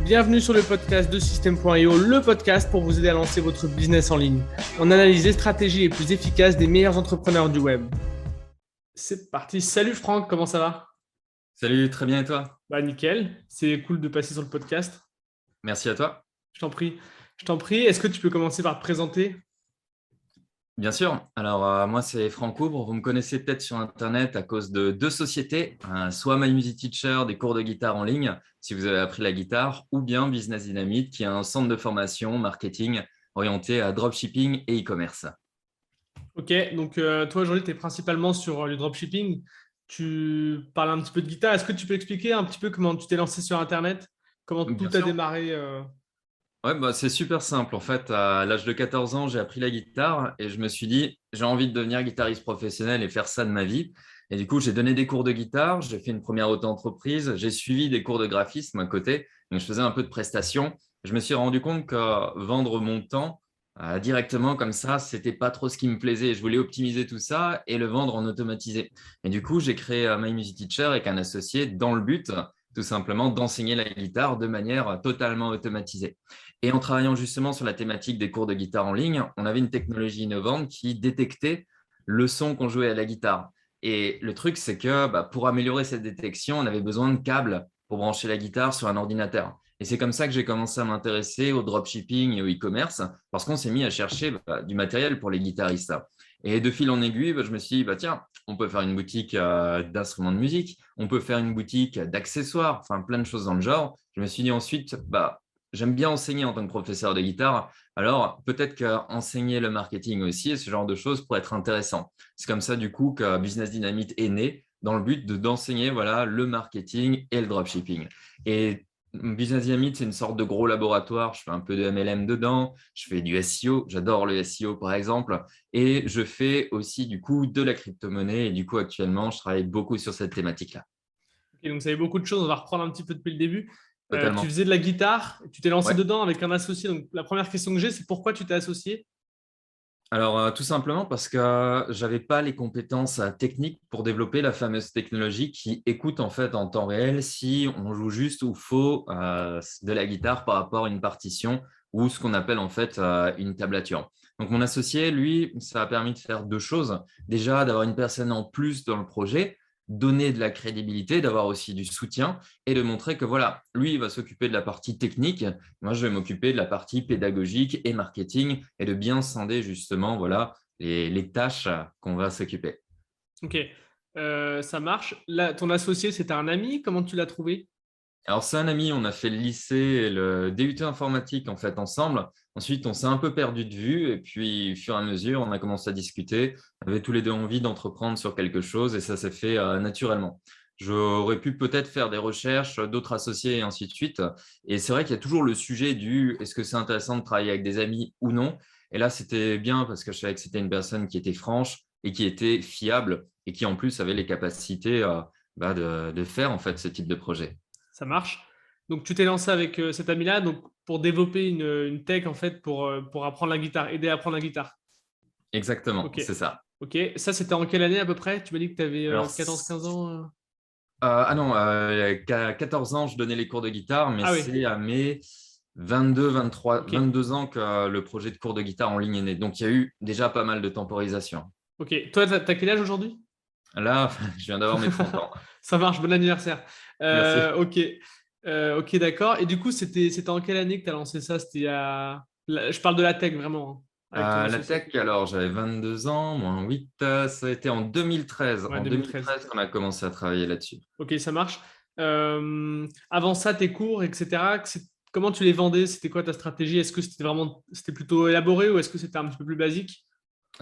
Bienvenue sur le podcast de System.io, le podcast pour vous aider à lancer votre business en ligne. On analyse les stratégies les plus efficaces des meilleurs entrepreneurs du web. C'est parti. Salut Franck, comment ça va? Salut, très bien et toi? Bah nickel, c'est cool de passer sur le podcast. Merci à toi. Je t'en prie. Je t'en prie. Est-ce que tu peux commencer par te présenter? Bien sûr. Alors, moi, c'est Franck Coubre. Vous me connaissez peut-être sur Internet à cause de deux sociétés, soit My Music Teacher, des cours de guitare en ligne, si vous avez appris la guitare, ou bien Business Dynamite, qui est un centre de formation marketing orienté à dropshipping et e-commerce. Ok, donc toi aujourd'hui tu es principalement sur le dropshipping. Tu parles un petit peu de guitare. Est-ce que tu peux expliquer un petit peu comment tu t'es lancé sur Internet? Comment tout Bien a sûr. démarré Ouais, bah, c'est super simple. En fait, à l'âge de 14 ans, j'ai appris la guitare et je me suis dit, j'ai envie de devenir guitariste professionnel et faire ça de ma vie. Et du coup, j'ai donné des cours de guitare, j'ai fait une première auto-entreprise, j'ai suivi des cours de graphisme à côté. Donc, je faisais un peu de prestations. Je me suis rendu compte que vendre mon temps directement comme ça, c'était pas trop ce qui me plaisait. Je voulais optimiser tout ça et le vendre en automatisé. Et du coup, j'ai créé My Music Teacher avec un associé dans le but, tout simplement, d'enseigner la guitare de manière totalement automatisée. Et en travaillant justement sur la thématique des cours de guitare en ligne, on avait une technologie innovante qui détectait le son qu'on jouait à la guitare. Et le truc, c'est que pour améliorer cette détection, on avait besoin de câbles pour brancher la guitare sur un ordinateur. Et c'est comme ça que j'ai commencé à m'intéresser au dropshipping et au e-commerce, parce qu'on s'est mis à chercher du matériel pour les guitaristes. Et de fil en aiguille, je me suis dit, tiens, on peut faire une boutique d'instruments de musique, on peut faire une boutique d'accessoires, enfin plein de choses dans le genre. Je me suis dit ensuite, j'aime bien enseigner en tant que professeur de guitare, alors peut-être qu'enseigner le marketing aussi et ce genre de choses pourrait être intéressant. C'est comme ça du coup que Business Dynamite est né dans le but d'enseigner le marketing et le dropshipping. Et Business Dynamite, c'est une sorte de gros laboratoire. Je fais un peu de MLM dedans, je fais du SEO, j'adore le SEO par exemple, et je fais aussi du coup de la crypto-monnaie. Et du coup, actuellement, je travaille beaucoup sur cette thématique-là. Ok, donc ça y a beaucoup de choses. On va reprendre un petit peu depuis le début. Tu Totalement. faisais de la guitare, tu t'es lancé Ouais. dedans avec un associé. Donc la première question que j'ai, c'est pourquoi tu t'es associé? Alors, tout simplement parce que j'avais pas les compétences techniques pour développer la fameuse technologie qui écoute en fait en temps réel si on joue juste ou faux de la guitare par rapport à une partition ou ce qu'on appelle en fait une tablature. Donc, mon associé, lui, ça a permis de faire deux choses. Déjà, d'avoir une personne en plus dans le projet, donner de la crédibilité, d'avoir aussi du soutien et de montrer que voilà, lui, il va s'occuper de la partie technique. Moi, je vais m'occuper de la partie pédagogique et marketing et de bien scinder justement les tâches qu'on va s'occuper. Ok, ça marche. Là, ton associé, c'était un ami. Comment tu l'as trouvé? Alors, c'est un ami, on a fait le lycée et le DUT informatique en fait ensemble. Ensuite, on s'est un peu perdu de vue et puis, au fur et à mesure, on a commencé à discuter. On avait tous les deux envie d'entreprendre sur quelque chose et ça s'est fait naturellement. J'aurais pu peut-être faire des recherches, d'autres associés et ainsi de suite. Et c'est vrai qu'il y a toujours le sujet du est-ce que c'est intéressant de travailler avec des amis ou non. Et là, c'était bien parce que je savais que c'était une personne qui était franche et qui était fiable et qui en plus avait les capacités de faire en fait ce type de projet. Ça marche. Donc tu t'es lancé avec cet ami-là donc, pour développer une tech en fait pour apprendre la guitare, aider à apprendre la guitare. Exactement, Ok, c'est ça. ok. Ça, c'était en quelle année à peu près? Tu m'as dit que tu avais Alors, 14-15 ans. ah non, qu'à 14 ans, je donnais les cours de guitare, mais Ah oui, c'est à mes 22, 23, ok. 22 ans que le projet de cours de guitare en ligne est né. Donc, il y a eu déjà pas mal de temporisation. Ok. Toi, t'as quel âge aujourd'hui? Là, je viens d'avoir mes 30 ans. Ça marche, bon anniversaire. Merci. Ok. Ok, d'accord. Et du coup, c'était en quelle année que tu as lancé ça? Je parle de la tech vraiment, hein, avec ton La associé. tech, alors, j'avais 22 ans, moins 8, ça a été en 2013. Ouais, En 2013. 2013 qu'on a commencé à travailler là-dessus. Ok, ça marche. Avant ça, tes cours, etc. Comment tu les vendais? C'était quoi ta stratégie? Est-ce que c'était plutôt élaboré ou est-ce que c'était un petit peu plus basique?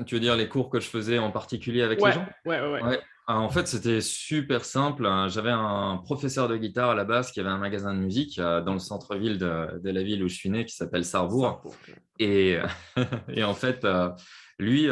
Tu veux dire les cours que je faisais en particulier avec les Ouais, gens? ouais, ouais, ouais. Ouais. En fait, c'était super simple. J'avais un professeur de guitare à la base qui avait un magasin de musique dans le centre-ville de la ville où je suis né, qui s'appelle Sarrebourg. Sympa. Et, et en fait, lui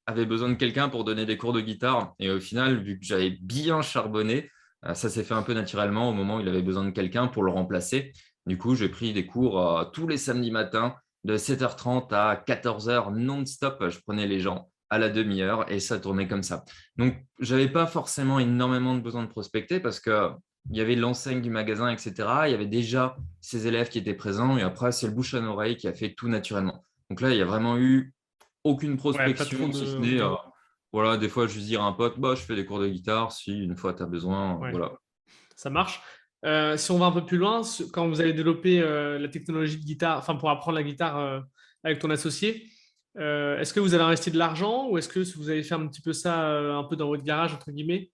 avait besoin de quelqu'un pour donner des cours de guitare. Et au final, vu que j'avais bien charbonné, ça s'est fait un peu naturellement au moment où il avait besoin de quelqu'un pour le remplacer. Du coup, j'ai pris des cours tous les samedis matins de 7h30 à 14h non-stop. Je prenais les gens à la demi-heure et ça tournait comme ça. Donc, je n'avais pas forcément énormément de besoin de prospecter parce que il y avait l'enseigne du magasin, etc. Il y avait déjà ces élèves qui étaient présents et après, c'est le bouche à oreille qui a fait tout naturellement. Donc là, il n'y a vraiment eu aucune Ouais, pas trop prospection, si ce de. n'est, Ok. voilà, des fois, juste dire à un pote, bah, je fais des cours de guitare, si une fois tu as besoin, Ouais, voilà. ça marche. Si on va un peu plus loin, quand vous avez développé la technologie de guitare, enfin pour apprendre la guitare avec ton associé, est-ce que vous avez investi de l'argent ou est-ce que vous avez fait un petit peu ça un peu dans votre garage, entre guillemets?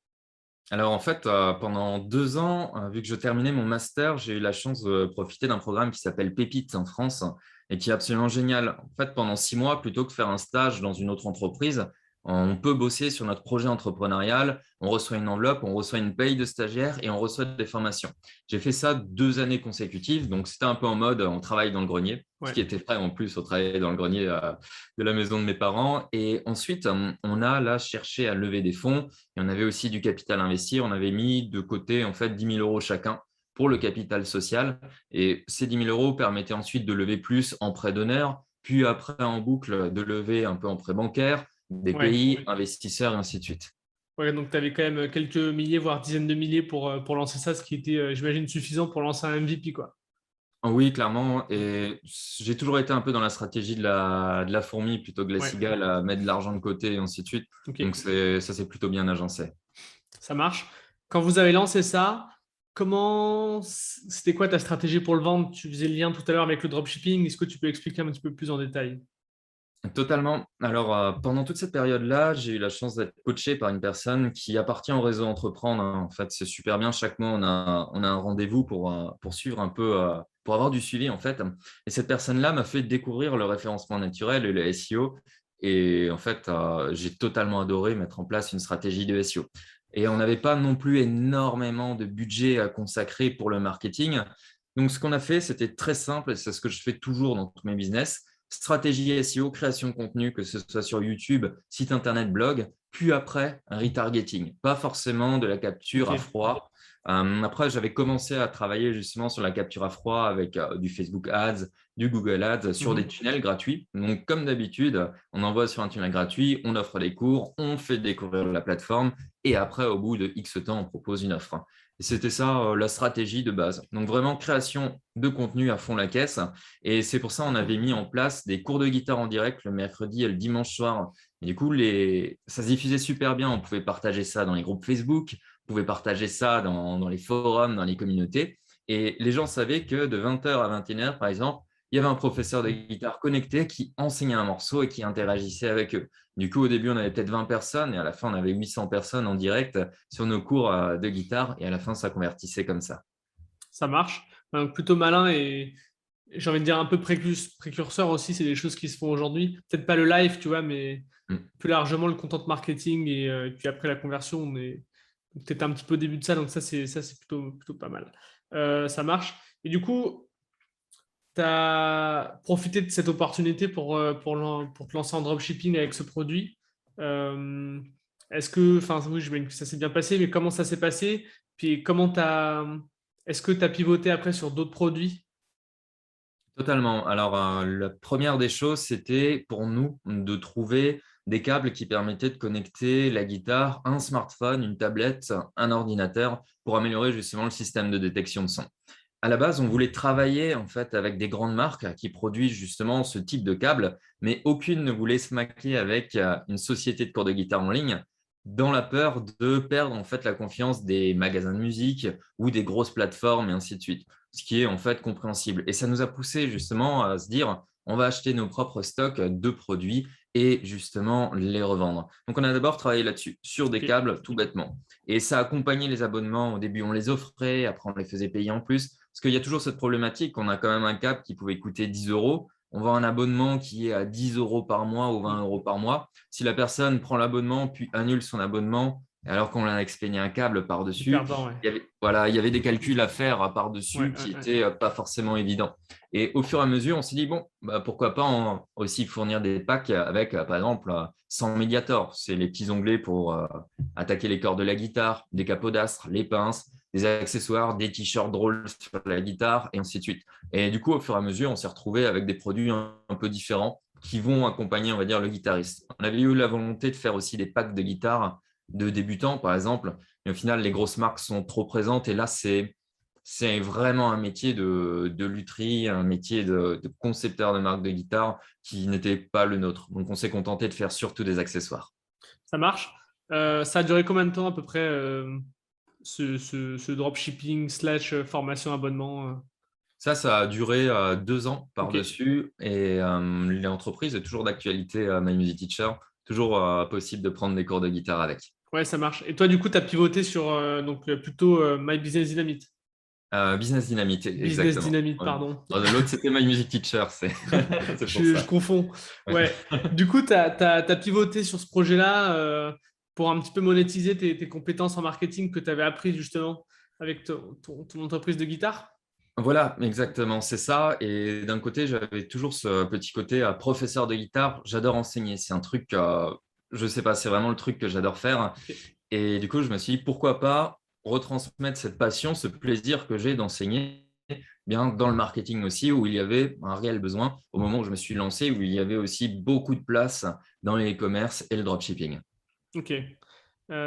Alors en fait, pendant 2 ans, vu que je terminais mon master, j'ai eu la chance de profiter d'un programme qui s'appelle Pépite en France et qui est absolument génial. En fait, pendant 6 mois, plutôt que faire un stage dans une autre entreprise, on peut bosser sur notre projet entrepreneurial. On reçoit une enveloppe, on reçoit une paye de stagiaire et on reçoit des formations. J'ai fait ça 2 années consécutives, donc c'était un peu en mode on travaille dans le grenier, ce Ouais. qui était vrai en plus, on travaillait dans le grenier de la maison de mes parents. Et ensuite, on a là cherché à lever des fonds. Et on avait aussi du capital investi. On avait mis de côté en fait 10 000 euros chacun pour le capital social. Et ces 10 000 euros permettaient ensuite de lever plus en prêt d'honneur, puis après en boucle de lever un peu en prêt bancaire, des Ouais. pays, investisseurs et ainsi de suite. Ouais, donc tu avais quand même quelques milliers, voire dizaines de milliers pour lancer ça, ce qui était, j'imagine, suffisant pour lancer un MVP, quoi. Oui, clairement. Et j'ai toujours été un peu dans la stratégie de la fourmi plutôt que de la Ouais, cigale à mettre de l'argent de côté et ainsi de suite. ok, Donc, ça s'est plutôt bien agencé. ça marche. Quand vous avez lancé ça, c'était quoi ta stratégie pour le vendre? Tu faisais le lien tout à l'heure avec le dropshipping. Est-ce que tu peux expliquer un petit peu plus en détail? Totalement. Alors, pendant toute cette période-là, j'ai eu la chance d'être coaché par une personne qui appartient au réseau Entreprendre, hein. En fait, c'est super bien. Chaque mois, on a un rendez-vous pour suivre un peu, pour avoir du suivi, en fait. Et cette personne-là m'a fait découvrir le référencement naturel et le SEO. Et en fait, j'ai totalement adoré mettre en place une stratégie de SEO. Et on n'avait pas non plus énormément de budget à consacrer pour le marketing. Donc, ce qu'on a fait, c'était très simple et c'est ce que je fais toujours dans tous mes business. Stratégie SEO, création de contenu, que ce soit sur YouTube, site internet, blog, puis après un retargeting. Pas forcément de la capture Ok, à froid. Après, j'avais commencé à travailler justement sur la capture à froid avec du Facebook Ads, du Google Ads sur des mhm. tunnels gratuits. Donc, comme d'habitude, on envoie sur un tunnel gratuit, on offre des cours, on fait découvrir la plateforme et après, au bout de X temps, on propose une offre. Et c'était ça la stratégie de base. Donc, vraiment, création de contenu à fond la caisse. Et c'est pour ça qu'on avait mis en place des cours de guitare en direct le mercredi et le dimanche soir. Et du coup, ça se diffusait super bien. On pouvait partager ça dans les groupes Facebook, on pouvait partager ça dans les forums, dans les communautés. Et les gens savaient que de 20h à 21h, par exemple, il y avait un professeur de guitare connecté qui enseignait un morceau et qui interagissait avec eux. Du coup, au début, on avait peut-être 20 personnes et à la fin, on avait 800 personnes en direct sur nos cours de guitare. Et à la fin, ça convertissait comme ça. Ça marche. Donc, plutôt malin et j'ai envie de dire un peu précurseur aussi. C'est des choses qui se font aujourd'hui. Peut-être pas le live, tu vois, mais Mm. plus largement le content marketing et puis après la conversion, on est peut-être un petit peu au début de ça. Donc ça c'est plutôt pas mal. Ça marche. Et du coup, tu as profité de cette opportunité pour te lancer en dropshipping avec ce produit. Euh, Est-ce que, enfin, oui, j'imagine que ça s'est bien passé, mais comment ça s'est passé? Puis est-ce que tu as pivoté après sur d'autres produits? Totalement. Alors, la première des choses, c'était pour nous de trouver des câbles qui permettaient de connecter la guitare, un smartphone, une tablette, un ordinateur pour améliorer justement le système de détection de son. À la base, on voulait travailler en fait avec des grandes marques qui produisent justement ce type de câbles, mais aucune ne voulait se maquiller avec une société de cours de guitare en ligne dans la peur de perdre en fait la confiance des magasins de musique ou des grosses plateformes et ainsi de suite, ce qui est en fait compréhensible. Et ça nous a poussé justement à se dire, on va acheter nos propres stocks de produits et justement les revendre. Donc on a d'abord travaillé là-dessus, sur des Ok. câbles tout bêtement. Et ça accompagnait les abonnements. Au début, on les offrait, après on les faisait payer en plus. Parce qu'il y a toujours cette problématique, on a quand même un câble qui pouvait coûter 10 euros. On vend un abonnement qui est à 10 euros par mois ou 20 euros par mois. Si la personne prend l'abonnement puis annule son abonnement, alors qu'on a expédié un câble C'est par-dessus, perdant, ouais. voilà, il y avait des calculs à faire Ouais, par-dessus ouais, qui ouais. n'étaient pas forcément évidents. Et au fur et à mesure, on s'est dit, bon, bah, pourquoi pas aussi fournir des packs avec, par exemple, 100 médiators. C'est les petits onglets pour attaquer les cordes de la guitare, des capots d'astre, les pinces, des accessoires, des t-shirts drôles sur la guitare, et ainsi de suite. Et du coup, au fur et à mesure, on s'est retrouvé avec des produits un peu différents qui vont accompagner, on va dire, le guitariste. On avait eu la volonté de faire aussi des packs de guitare de débutants, par exemple. Mais au final, les grosses marques sont trop présentes. Et là, c'est vraiment un métier de lutherie, un métier de concepteur de marque de guitare qui n'était pas le nôtre. Donc, on s'est contenté de faire surtout des accessoires. Ça marche. Ça a duré combien de temps à peu près ce dropshipping slash formation abonnement Ça a duré 2 ans Ok, par-dessus et l'entreprise est toujours d'actualité, My Music Teacher, toujours possible de prendre des cours de guitare avec. ouais, ça marche. Et toi, du coup, tu as pivoté sur donc, plutôt My Business Dynamite. Business Dynamite, Business exactement. Dynamite, Ouais. pardon. L'autre, c'était My Music Teacher, c'est c'est pour Je ça. confonds. Ouais. Ouais. Du coup, tu as pivoté sur ce projet-là pour un petit peu monétiser tes compétences en marketing que tu avais apprises justement avec ton entreprise de guitare. Voilà, exactement, c'est ça. Et d'un côté, j'avais toujours ce petit côté professeur de guitare. J'adore enseigner. C'est un truc, je sais pas, c'est vraiment le truc que j'adore faire. Ok. Et du coup, je me suis dit, pourquoi pas retransmettre cette passion, ce plaisir que j'ai d'enseigner bien dans le marketing aussi, où il y avait un réel besoin au moment où je me suis lancé, où il y avait aussi beaucoup de place dans les e-commerce et le dropshipping. Ok.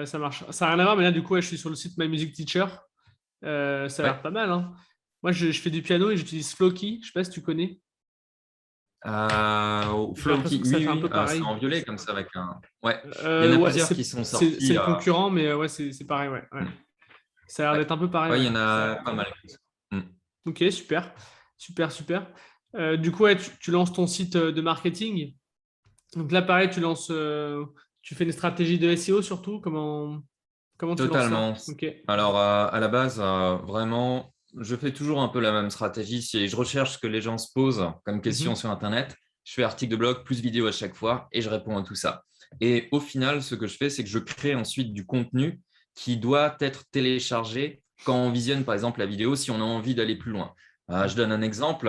Ça marche. Ça n'a rien à voir, mais là, du coup, ouais, je suis sur le site My Music Teacher. Ça a l'air Ouais. pas mal, hein. Moi, je fais du piano et j'utilise Floki. Je sais pas si tu connais. J'ai l'impression Floki, que ça oui, fait un oui, peu c'est pareil. en violet comme ça avec un. Ouais, il y en a Ouais, plusieurs qui sont c'est sortis. le concurrent, mais ouais, c'est pareil, ouais, ouais. Hmm. Ça a l'air Ouais, d'être un peu pareil, ouais, il ouais. y en a pas mal. Hmm. Ok, super, super, super. Du coup, ouais, tu lances ton site de marketing. Donc là, pareil, tu fais une stratégie de SEO surtout. Comment tu lances ça? Totalement. Ok. Alors, à la base, vraiment, je fais toujours un peu la même stratégie. Si je recherche ce que les gens se posent comme question Mhm. sur Internet, je fais article de blog plus vidéo à chaque fois et je réponds à tout ça. Et au final, ce que je fais, c'est que je crée ensuite du contenu qui doit être téléchargé quand on visionne, par exemple, la vidéo, si on a envie d'aller plus loin. Je donne un exemple.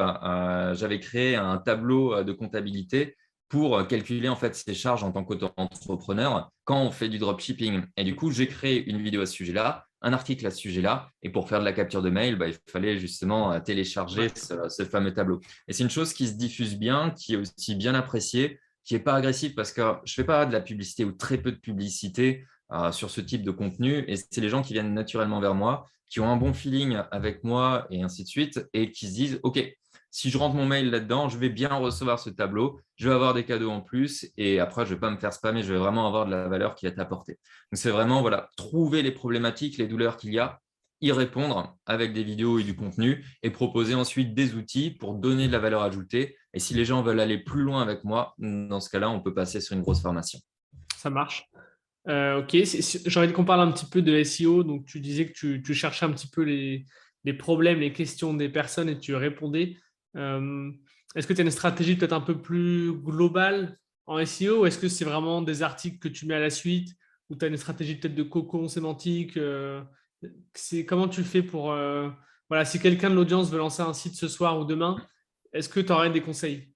J'avais créé un tableau de comptabilité pour calculer en fait ses charges en tant qu'auto-entrepreneur quand on fait du dropshipping. Et du coup, j'ai créé une vidéo à ce sujet-là, un article à ce sujet-là. Et pour faire de la capture de mail, il fallait justement télécharger Ouais. ce fameux tableau. Et c'est une chose qui se diffuse bien, qui est aussi bien appréciée, qui n'est pas agressive parce que je ne fais pas de la publicité ou très peu de publicité sur ce type de contenu. Et c'est les gens qui viennent naturellement vers moi, qui ont un bon feeling avec moi et ainsi de suite, et qui se disent, OK, si je rentre mon mail là-dedans, je vais bien recevoir ce tableau, je vais avoir des cadeaux en plus et après, je ne vais pas me faire spammer, je vais vraiment avoir de la valeur qui va être apportée. Donc, c'est vraiment voilà, trouver les problématiques, les douleurs qu'il y a, y répondre avec des vidéos et du contenu et proposer ensuite des outils pour donner de la valeur ajoutée. Et si les gens veulent aller plus loin avec moi, dans ce cas-là, on peut passer sur une grosse formation. Ça marche. Ok, j'ai envie qu'on parle un petit peu de SEO. Donc, tu disais que tu cherchais un petit peu les problèmes, les questions des personnes et tu répondais. Euh, Est-ce que tu as une stratégie peut-être un peu plus globale en SEO ou est-ce que c'est vraiment des articles que tu mets à la suite ou tu as une stratégie peut-être de cocon sémantique comment tu fais pour. Voilà, si quelqu'un de l'audience veut lancer un site ce soir ou demain, est-ce que tu aurais des conseils?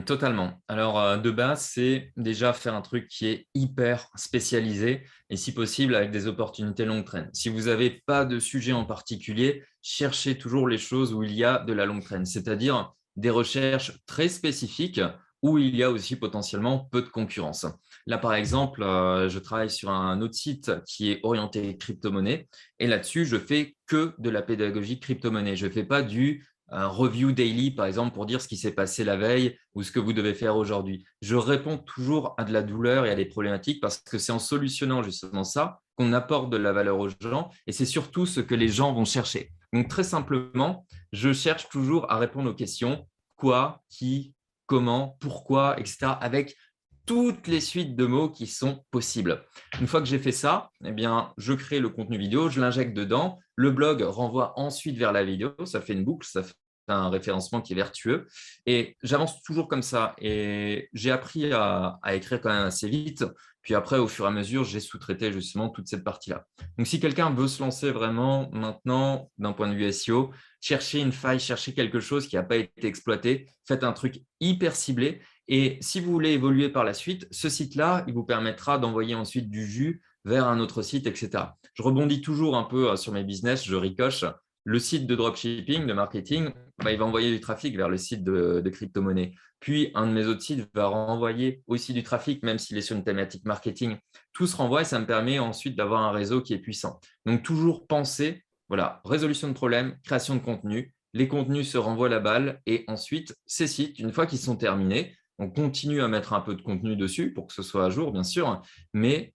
Totalement. Alors, de base, c'est déjà faire un truc qui est hyper spécialisé et si possible avec des opportunités longue traîne. Si vous n'avez pas de sujet en particulier, cherchez toujours les choses où il y a de la longue traîne, c'est-à-dire des recherches très spécifiques où il y a aussi potentiellement peu de concurrence. Là, par exemple, je travaille sur un autre site qui est orienté crypto-monnaie et là-dessus, je fais que de la pédagogie crypto-monnaie. Je ne fais pas du un review daily, par exemple, pour dire ce qui s'est passé la veille ou ce que vous devez faire aujourd'hui. Je réponds toujours à de la douleur et à des problématiques parce que c'est en solutionnant justement ça qu'on apporte de la valeur aux gens et c'est surtout ce que les gens vont chercher. Donc, très simplement, je cherche toujours à répondre aux questions quoi, qui, comment, pourquoi, etc. avec toutes les suites de mots qui sont possibles. Une fois que j'ai fait ça, eh bien, je crée le contenu vidéo, je l'injecte dedans. Le blog renvoie ensuite vers la vidéo. Ça fait une boucle, ça fait un référencement qui est vertueux. Et j'avance toujours comme ça. Et j'ai appris à écrire quand même assez vite. Puis après, au fur et à mesure, j'ai sous-traité justement toute cette partie-là. Donc, si quelqu'un veut se lancer vraiment maintenant d'un point de vue SEO, cherchez une faille, cherchez quelque chose qui n'a pas été exploité, faites un truc hyper ciblé. Et si vous voulez évoluer par la suite, ce site-là, il vous permettra d'envoyer ensuite du jus vers un autre site, etc. Je rebondis toujours un peu sur mes business, je ricoche. le site de dropshipping, de marketing, il va envoyer du trafic vers le site de crypto-monnaie. Puis, un de mes autres sites va renvoyer aussi du trafic, même s'il est sur une thématique marketing. Tout se renvoie et ça me permet ensuite d'avoir un réseau qui est puissant. Donc, toujours penser, voilà, résolution de problème, création de contenu. Les contenus se renvoient la balle et ensuite, ces sites, une fois qu'ils sont terminés, on continue à mettre un peu de contenu dessus pour que ce soit à jour, bien sûr, mais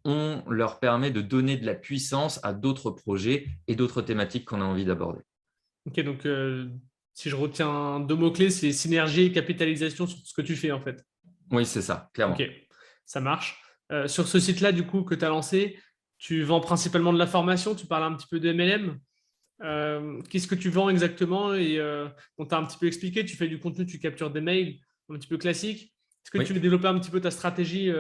on leur permet de donner de la puissance à d'autres projets et d'autres thématiques qu'on a envie d'aborder. Ok, donc si je retiens 2 mots-clés, c'est synergie et capitalisation sur ce que tu fais en fait. Oui, c'est ça, clairement. Ok, ça marche. Sur ce site-là, du coup, que tu as lancé, tu vends principalement de la formation, tu parles un petit peu de MLM. Qu'est-ce que tu vends exactement? Et on t'a un petit peu expliqué, tu fais du contenu, tu captures des mails, un petit peu classique. Est-ce que Oui. tu veux développer un petit peu ta stratégie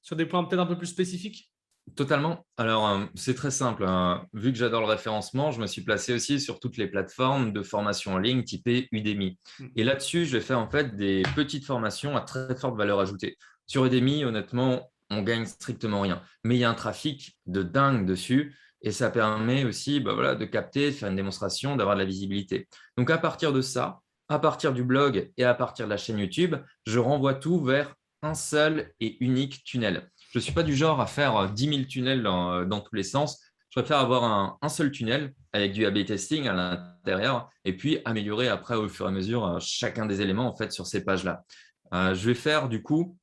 sur des points peut-être un peu plus spécifiques? Totalement. Alors, c'est très simple. Vu que j'adore le référencement, je me suis placé aussi sur toutes les plateformes de formation en ligne typées Udemy. Et là-dessus, je vais faire en fait des petites formations à très forte valeur ajoutée. Sur Udemy, honnêtement, on gagne strictement rien. Mais il y a un trafic de dingue dessus et ça permet aussi de capter, de faire une démonstration, d'avoir de la visibilité. Donc, à partir de ça, à partir du blog et à partir de la chaîne YouTube, je renvoie tout vers un seul et unique tunnel. Je ne suis pas du genre à faire 10 000 tunnels dans tous les sens. Je préfère avoir un seul tunnel avec du A/B testing à l'intérieur et puis améliorer après au fur et à mesure chacun des éléments en fait sur ces pages-là. Je vais faire du coup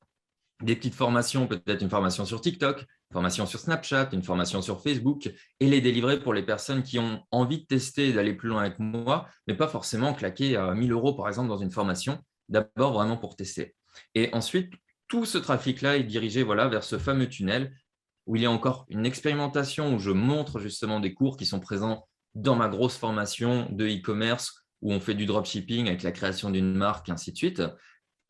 des petites formations, peut-être une formation sur TikTok, une formation sur Snapchat, une formation sur Facebook et les délivrer pour les personnes qui ont envie de tester et d'aller plus loin avec moi, mais pas forcément claquer 1 000 € par exemple dans une formation, d'abord vraiment pour tester. Et ensuite, tout ce trafic-là est dirigé vers ce fameux tunnel où il y a encore une expérimentation où je montre justement des cours qui sont présents dans ma grosse formation de e-commerce où on fait du dropshipping avec la création d'une marque, ainsi de suite.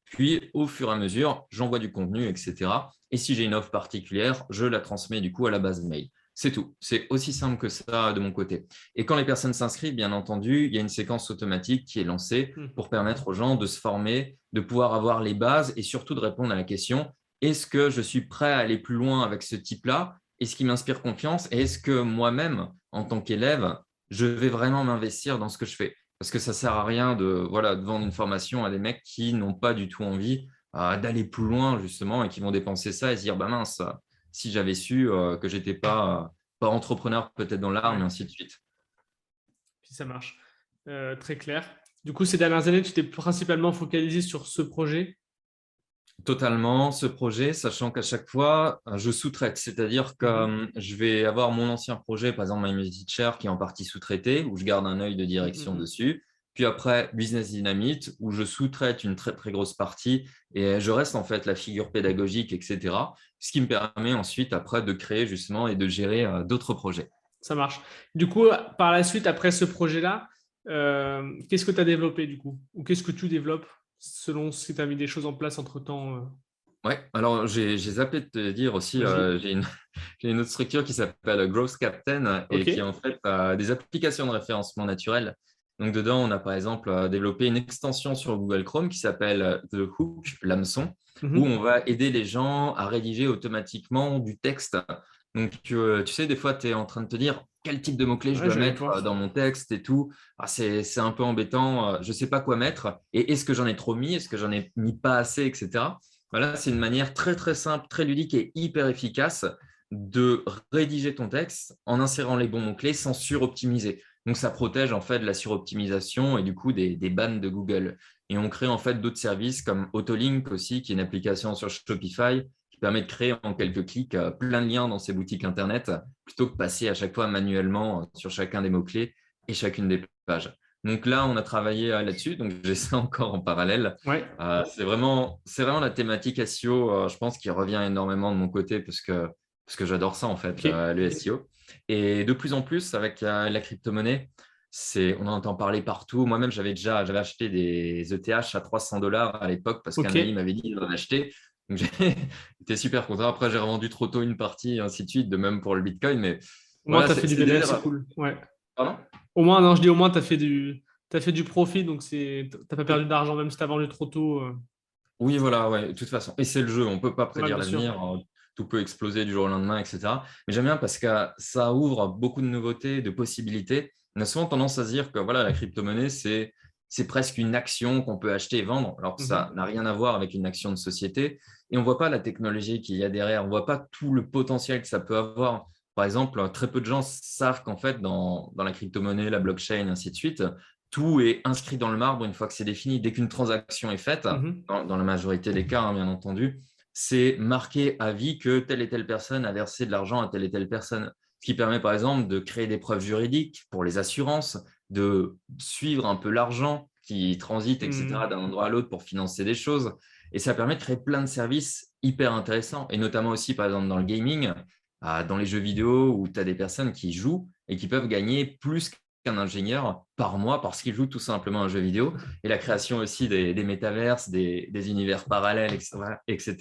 Puis, au fur et à mesure, j'envoie du contenu, etc. Et si j'ai une offre particulière, je la transmets du coup à la base mail. C'est tout. C'est aussi simple que ça de mon côté. Et quand les personnes s'inscrivent, bien entendu, il y a une séquence automatique qui est lancée pour permettre aux gens de se former, de pouvoir avoir les bases et surtout de répondre à la question, est-ce que je suis prêt à aller plus loin avec ce type-là? Est-ce qu'il m'inspire confiance? Et est-ce que moi-même, en tant qu'élève, je vais vraiment m'investir dans ce que je fais? Parce que ça ne sert à rien de vendre une formation à des mecs qui n'ont pas du tout envie d'aller plus loin, justement, et qui vont dépenser ça et se dire, mince, si j'avais su que je n'étais pas entrepreneur peut-être dans l'art, mais ainsi de suite. Puis ça marche. Très clair. Du coup, ces dernières années, tu t'es principalement focalisé sur ce projet. Totalement, ce projet, sachant qu'à chaque fois, je sous-traite. C'est-à-dire que je vais avoir mon ancien projet, par exemple My Music Teacher, qui est en partie sous-traité, où je garde un œil de direction dessus. Puis après, Business Dynamite, où je sous-traite une très, très grosse partie et je reste en fait la figure pédagogique, etc. Ce qui me permet ensuite, après, de créer justement et de gérer d'autres projets. Ça marche. Du coup, par la suite, après ce projet-là, qu'est-ce que tu as développé du coup? Ou qu'est-ce que tu développes selon si tu as mis des choses en place entre-temps? Ouais, alors j'ai zappé de te dire aussi, j'ai une autre structure qui s'appelle Growth Captain et Ok. qui est en fait des applications de référencement naturel. Donc dedans, on a par exemple développé une extension sur Google Chrome qui s'appelle The Hook, l'hameçon, où on va aider les gens à rédiger automatiquement du texte. Donc tu sais, des fois, tu es en train de te dire quel type de mots-clés je Ouais, dois j'allais mettre voir. dans mon texte et tout. C'est un peu embêtant, je ne sais pas quoi mettre. Et est-ce que j'en ai trop mis? Est-ce que j'en ai mis pas assez, etc. Voilà, c'est une manière très très simple, très ludique et hyper efficace de rédiger ton texte en insérant les bons mots-clés sans suroptimiser. Donc, ça protège en fait de la suroptimisation et du coup des bans de Google. Et on crée en fait d'autres services comme Autolink aussi, qui est une application sur Shopify qui permet de créer en quelques clics plein de liens dans ses boutiques Internet plutôt que passer à chaque fois manuellement sur chacun des mots-clés et chacune des pages. Donc là, on a travaillé là-dessus, donc j'ai ça encore en parallèle. Ouais. C'est vraiment la thématique SEO, je pense, qui revient énormément de mon côté parce que j'adore ça, en fait, Ok. le SEO. Et de plus en plus, avec la crypto-monnaie, on en entend parler partout. Moi-même, j'avais acheté des ETH à 300 $ à l'époque parce qu'un Ok. ami m'avait dit d'en acheter. Donc, j'étais super content. Après, j'ai revendu trop tôt une partie, et ainsi de suite, de même pour le Bitcoin. Mais Au moins, voilà, tu as fait du c'est bénéfice, c'est délire. cool. Ouais. Pardon? Au moins, non, je dis au moins, tu as fait du profit, donc t'as pas perdu Oui. d'argent, même si tu as vendu trop tôt. Oui, voilà, ouais, de toute façon. Et c'est le jeu, on ne peut pas Ouais, prédire bien sûr. l'avenir, tout peut exploser du jour au lendemain, etc. Mais j'aime bien parce que ça ouvre beaucoup de nouveautés, de possibilités. On a souvent tendance à se dire que voilà, la crypto-monnaie, c'est presque une action qu'on peut acheter et vendre, alors que ça n'a rien à voir avec une action de société. Et on ne voit pas la technologie qu'il y a derrière, on ne voit pas tout le potentiel que ça peut avoir. Par exemple, très peu de gens savent qu'en fait, dans la crypto-monnaie, la blockchain, ainsi de suite, tout est inscrit dans le marbre une fois que c'est défini. Dès qu'une transaction est faite, Mhm. dans la majorité des cas, hein, bien entendu, c'est marqué à vie que telle et telle personne a versé de l'argent à telle et telle personne. Ce qui permet par exemple de créer des preuves juridiques pour les assurances, de suivre un peu l'argent qui transite, etc., Mhm. d'un endroit à l'autre pour financer des choses. Et ça permet de créer plein de services hyper intéressants. Et notamment aussi, par exemple, dans le gaming, dans les jeux vidéo, où tu as des personnes qui jouent et qui peuvent gagner plus qu'un ingénieur par mois parce qu'ils jouent tout simplement à un jeu vidéo. Et la création aussi des métaverses, des univers parallèles, etc. etc.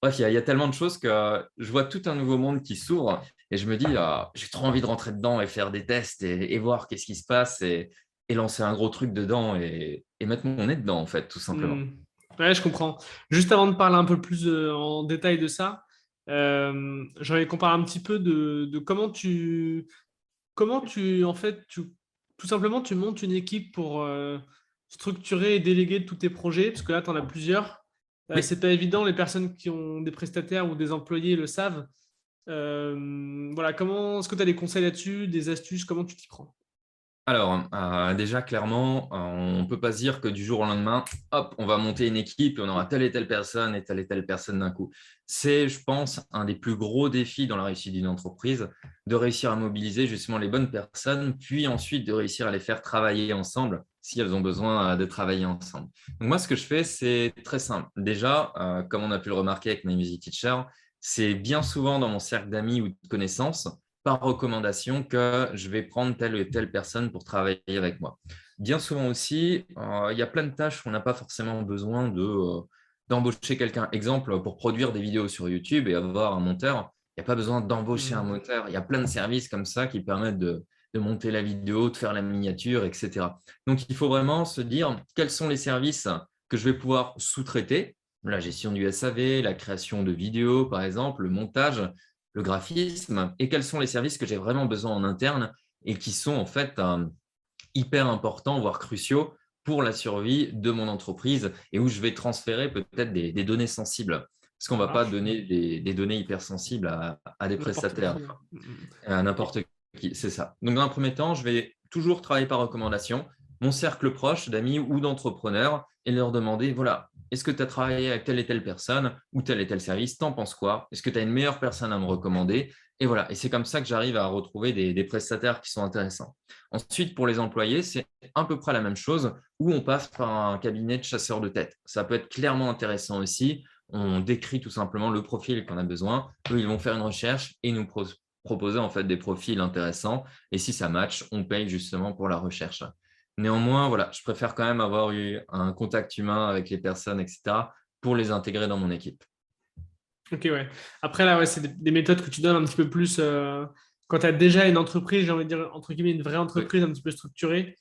Bref, il y a tellement de choses que je vois tout un nouveau monde qui s'ouvre et je me dis, j'ai trop envie de rentrer dedans et faire des tests et voir qu'est-ce qui se passe et lancer un gros truc dedans et mettre mon nez dedans, en fait, tout simplement. Mhm. Ouais, je comprends. Juste avant de parler un peu plus en détail de ça, j'aimerais qu'on parle un petit peu de comment tu, en fait, tout simplement, tu montes une équipe pour structurer et déléguer tous tes projets, parce que là, tu en as plusieurs. Oui. C'est pas évident, les personnes qui ont des prestataires ou des employés le savent. Voilà, est-ce que tu as des conseils là-dessus, des astuces, comment tu t'y prends? Alors, déjà, clairement, on ne peut pas se dire que du jour au lendemain, hop, on va monter une équipe et on aura telle et telle personne d'un coup. C'est, je pense, un des plus gros défis dans la réussite d'une entreprise, de réussir à mobiliser justement les bonnes personnes, puis ensuite de réussir à les faire travailler ensemble si elles ont besoin de travailler ensemble. Donc moi, ce que je fais, c'est très simple. Déjà, comme on a pu le remarquer avec My Music Teacher, c'est bien souvent dans mon cercle d'amis ou de connaissances par recommandation que je vais prendre telle ou telle personne pour travailler avec moi. Bien souvent aussi, il y a plein de tâches où on n'a pas forcément besoin d'embaucher quelqu'un. Exemple, pour produire des vidéos sur YouTube et avoir un monteur, il n'y a pas besoin d'embaucher un Hmm. monteur. Il y a plein de services comme ça qui permettent de monter la vidéo, de faire la miniature, etc. Donc, il faut vraiment se dire quels sont les services que je vais pouvoir sous-traiter. La gestion du SAV, la création de vidéos, par exemple, le montage, le graphisme et quels sont les services que j'ai vraiment besoin en interne et qui sont en fait hyper importants, voire cruciaux pour la survie de mon entreprise et où je vais transférer peut-être des données sensibles. Parce qu'on ne Ça va pas marche. donner des données hypersensibles à des N'importe prestataires, qui. Hmm. à Et- n'importe qui. C'est ça. Donc, dans un premier temps, je vais toujours travailler par recommandation, mon cercle proche d'amis ou d'entrepreneurs et leur demander, voilà, est-ce que tu as travaillé avec telle et telle personne ou tel et tel service? T'en penses quoi? Est-ce que tu as une meilleure personne à me recommander? Et voilà, et c'est comme ça que j'arrive à retrouver des prestataires qui sont intéressants. Ensuite, pour les employés, c'est à peu près la même chose où on passe par un cabinet de chasseurs de tête. Ça peut être clairement intéressant aussi. On décrit tout simplement le profil qu'on a besoin. Eux, ils vont faire une recherche et nous proposer en fait des profils intéressants. Et si ça match, on paye justement pour la recherche. Néanmoins, voilà, je préfère quand même avoir eu un contact humain avec les personnes, etc., pour les intégrer dans mon équipe. Ok, ouais. Après, là, ouais, c'est des méthodes que tu donnes un petit peu plus quand tu as déjà une entreprise, j'ai envie de dire, entre guillemets, une vraie Oui. entreprise un petit peu structurée.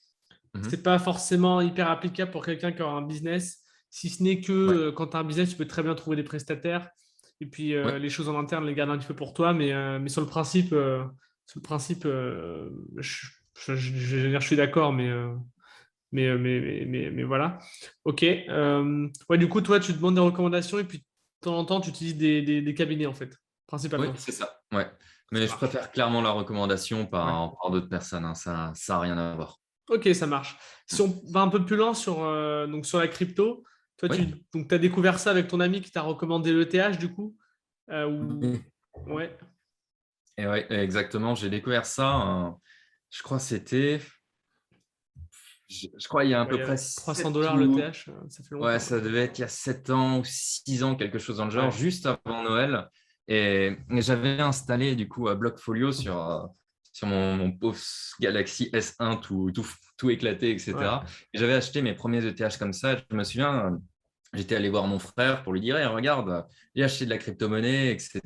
Mhm. C'est pas forcément hyper applicable pour quelqu'un qui aura un business, si ce n'est que Ouais. quand tu as un business, tu peux très bien trouver des prestataires et puis Ouais. les choses en interne, les garder un petit peu pour toi. Mais sur le principe je veux dire, je suis d'accord, mais voilà. Ok. Ouais, du coup, toi, tu demandes des recommandations et puis de temps en temps, tu utilises des cabinets, en fait, Oui, principalement. c'est ça. Ouais. Ça Mais je marche. préfère clairement la recommandation Ouais. par d'autres personnes, hein. Ça n'a rien à voir. Ok, ça marche. Si on va un peu plus loin donc sur la crypto, toi, Oui. tu as découvert ça avec ton ami qui t'a recommandé l'ETH, du coup? Oui. Ouais. Et ouais, exactement. J'ai découvert ça. Je crois que c'était. Je crois il y a à Ouais, peu il y a près 300 7 dollars ou. l'ETH, ça fait Ouais, longtemps. ça devait être il y a 7 ans ou 6 ans, quelque chose dans le genre, Ouais. juste avant Noël. Et j'avais installé du coup Blockfolio sur mon pauvre Galaxy S1 tout éclaté, Ouais. etc. Et j'avais acheté mes premiers ETH comme ça. Je me souviens, j'étais allé voir mon frère pour lui dire, hey, regarde, j'ai acheté de la crypto-monnaie, etc.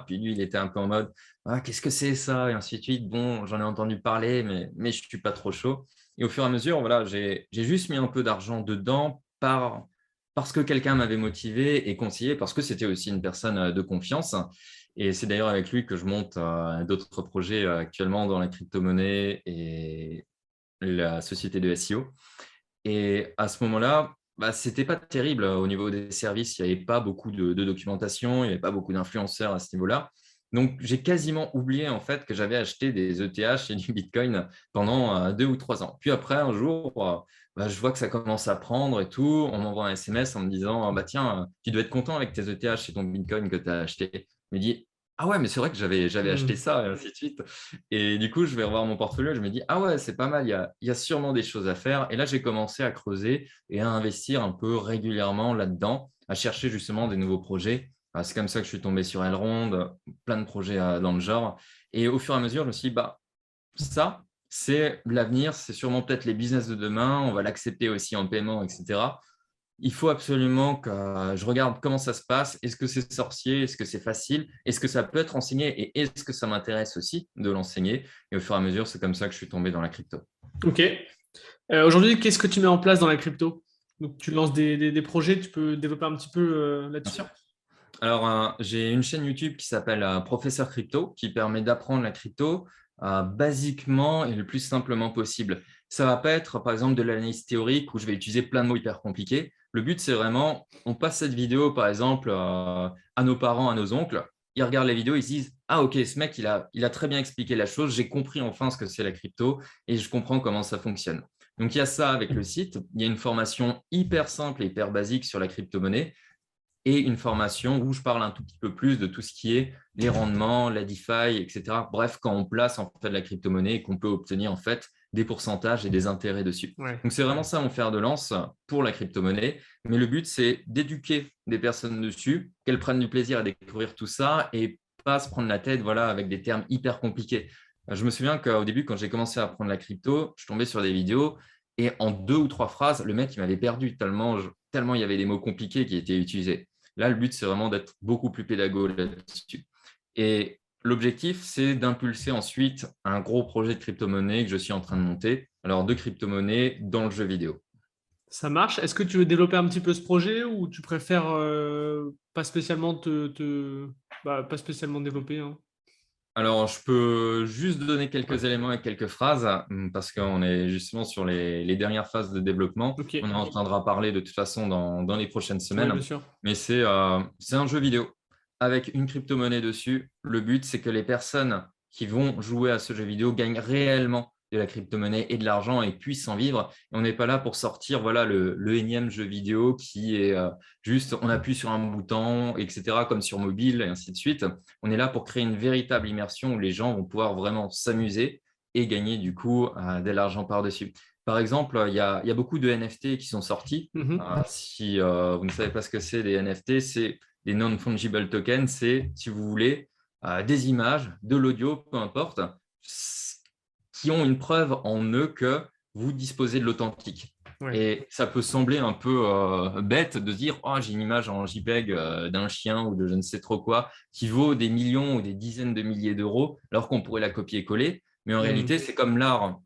Puis lui, il était un peu en mode, ah, qu'est-ce que c'est ça? Et ainsi de suite. Bon, j'en ai entendu parler, mais je ne suis pas trop chaud. Et au fur et à mesure, voilà, j'ai juste mis un peu d'argent dedans parce que quelqu'un m'avait motivé et conseillé, parce que c'était aussi une personne de confiance. Et c'est d'ailleurs avec lui que je monte d'autres projets actuellement dans la crypto-monnaie et la société de SEO. Et à ce moment-là, bah, c'était pas terrible au niveau des services. Il n'y avait pas beaucoup de documentation, il n'y avait pas beaucoup d'influenceurs à ce niveau-là. Donc, j'ai quasiment oublié en fait que j'avais acheté des ETH et du Bitcoin pendant 2 ou 3 ans. Puis après, un jour, bah, je vois que ça commence à prendre et tout. On m'envoie un SMS en me disant, bah, tiens, tu dois être content avec tes ETH et ton Bitcoin que tu as acheté. Je me dis, ah ouais, mais c'est vrai que j'avais acheté ça et ainsi de suite. Et du coup, je vais revoir mon portfolio. Je me dis, ah ouais, c'est pas mal. Il y a sûrement des choses à faire. Et là, j'ai commencé à creuser et à investir un peu régulièrement là-dedans, à chercher justement des nouveaux projets. C'est comme ça que je suis tombé sur Elrond, plein de projets dans le genre. Et au fur et à mesure, je me suis dit, bah, ça, c'est l'avenir, c'est sûrement peut-être les business de demain, on va l'accepter aussi en paiement, etc. Il faut absolument que je regarde comment ça se passe. Est-ce que c'est sorcier? Est-ce que c'est facile? Est-ce que ça peut être enseigné? Et est-ce que ça m'intéresse aussi de l'enseigner? Et au fur et à mesure, c'est comme ça que je suis tombé dans la crypto. Ok. Aujourd'hui, qu'est-ce que tu mets en place dans la crypto? Donc, tu lances des projets, tu peux développer un petit peu Bien là-dessus? sûr. Alors, j'ai une chaîne YouTube qui s'appelle Professeur Crypto, qui permet d'apprendre la crypto basiquement et le plus simplement possible. Ça ne va pas être, par exemple, de l'analyse théorique où je vais utiliser plein de mots hyper compliqués. Le but, c'est vraiment, on passe cette vidéo, par exemple, à nos parents, à nos oncles. Ils regardent la vidéo, ils se disent, ah ok, ce mec, il a très bien expliqué la chose, j'ai compris enfin ce que c'est la crypto et je comprends comment ça fonctionne. Donc, il y a ça avec le site. Il y a une formation hyper simple et hyper basique sur la crypto-monnaie et une formation où je parle un tout petit peu plus de tout ce qui est les rendements, la DeFi, etc. Bref, quand on place en fait de la crypto-monnaie et qu'on peut obtenir en fait des pourcentages et des intérêts dessus. Ouais. Donc c'est vraiment ça mon fer de lance pour la crypto-monnaie. Mais le but, c'est d'éduquer des personnes dessus, qu'elles prennent du plaisir à découvrir tout ça et pas se prendre la tête voilà, avec des termes hyper compliqués. Je me souviens qu'au début, quand j'ai commencé à apprendre la crypto, je tombais sur des vidéos et en 2 ou 3 phrases, le mec il m'avait perdu tellement il y avait des mots compliqués qui étaient utilisés. Là, le but, c'est vraiment d'être beaucoup plus pédagogue là-dessus. Et l'objectif, c'est d'impulser ensuite un gros projet de crypto-monnaie que je suis en train de monter. Alors, de crypto-monnaie dans le jeu vidéo. Ça marche. Est-ce que tu veux développer un petit peu ce projet ou tu préfères pas spécialement pas spécialement développer, hein? Alors, je peux juste donner quelques éléments et quelques phrases parce qu'on est justement sur les dernières phases de développement. Ok. On en entendra parler de toute façon dans les prochaines Oui, bien semaines. sûr. Mais c'est un jeu vidéo avec une crypto-monnaie dessus. Le but, c'est que les personnes qui vont jouer à ce jeu vidéo gagnent réellement de la crypto-monnaie et de l'argent et puissent en vivre. Et on n'est pas là pour sortir voilà, le énième jeu vidéo qui est juste on appuie sur un bouton, etc., comme sur mobile et ainsi de suite. On est là pour créer une véritable immersion où les gens vont pouvoir vraiment s'amuser et gagner du coup de l'argent par-dessus. Par exemple, il y a beaucoup de NFT qui sont sortis. Mhm. Si vous ne savez pas ce que c'est des NFT, c'est des non-fungible tokens. C'est, si vous voulez, des images, de l'audio, peu importe, qui ont une preuve en eux que vous disposez de l'authentique. Ouais. Et ça peut sembler un peu bête de dire oh, j'ai une image en JPEG d'un chien ou de je ne sais trop quoi qui vaut des millions ou des dizaines de milliers d'euros alors qu'on pourrait la copier-coller. Mais en réalité, c'est comme l'art.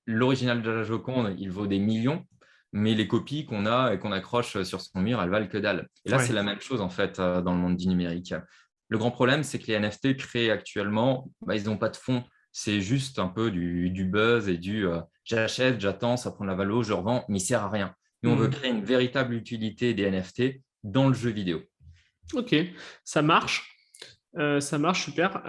L'original de la Joconde, il vaut des millions, mais les copies qu'on a et qu'on accroche sur son mur, elles valent que dalle. Et là, Ouais. c'est la même chose en fait dans le monde du numérique. Le grand problème, c'est que les NFT créés actuellement, bah, ils n'ont pas de fond. C'est juste un peu du buzz et j'achète, j'attends, ça prend de la valeur, je revends, mais il ne sert à rien. Nous, on veut Mhm. créer une véritable utilité des NFT dans le jeu vidéo. Ok, ça marche. Ça marche super.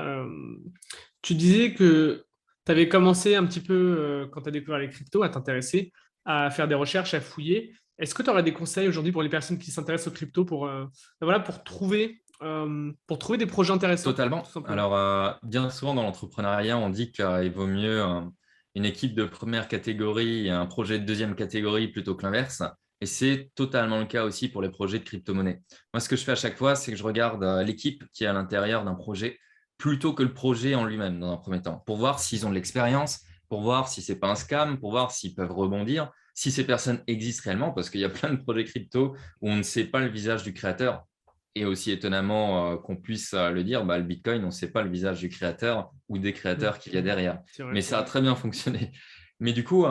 Tu disais que tu avais commencé un petit peu, quand tu as découvert les cryptos, à t'intéresser, à faire des recherches, à fouiller. Est-ce que tu aurais des conseils aujourd'hui pour les personnes qui s'intéressent aux cryptos voilà, pour trouver des projets intéressants, Totalement. tout simplement? Alors, bien souvent dans l'entrepreneuriat, on dit qu'il vaut mieux une équipe de première catégorie et un projet de deuxième catégorie plutôt que l'inverse. Et c'est totalement le cas aussi pour les projets de crypto-monnaie. Moi, ce que je fais à chaque fois, c'est que je regarde l'équipe qui est à l'intérieur d'un projet plutôt que le projet en lui-même dans un premier temps, pour voir s'ils ont de l'expérience, pour voir si ce n'est pas un scam, pour voir s'ils peuvent rebondir, si ces personnes existent réellement, parce qu'il y a plein de projets crypto où on ne sait pas le visage du créateur. Et aussi étonnamment qu'on puisse le dire, bah, le Bitcoin, on ne sait pas le visage du créateur ou des créateurs qu'il y a derrière. C'est vrai. Mais ça a très bien fonctionné. Mais du coup,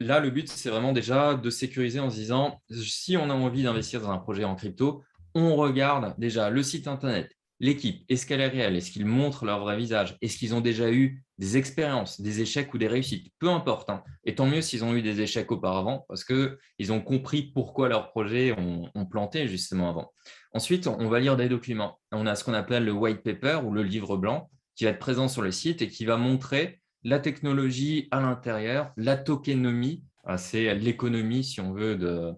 là, le but, c'est vraiment déjà de sécuriser en se disant, si on a envie d'investir dans un projet en crypto, on regarde déjà le site Internet, l'équipe, est-ce qu'elle est réelle? Est-ce qu'ils montrent leur vrai visage? Est-ce qu'ils ont déjà eu des expériences, des échecs ou des réussites? Peu importe, hein. Et tant mieux s'ils ont eu des échecs auparavant parce qu'ils ont compris pourquoi leurs projets ont planté justement avant. Ensuite, on va lire des documents. On a ce qu'on appelle le white paper ou le livre blanc qui va être présent sur le site et qui va montrer la technologie à l'intérieur, la tokenomie, c'est l'économie, si on veut, de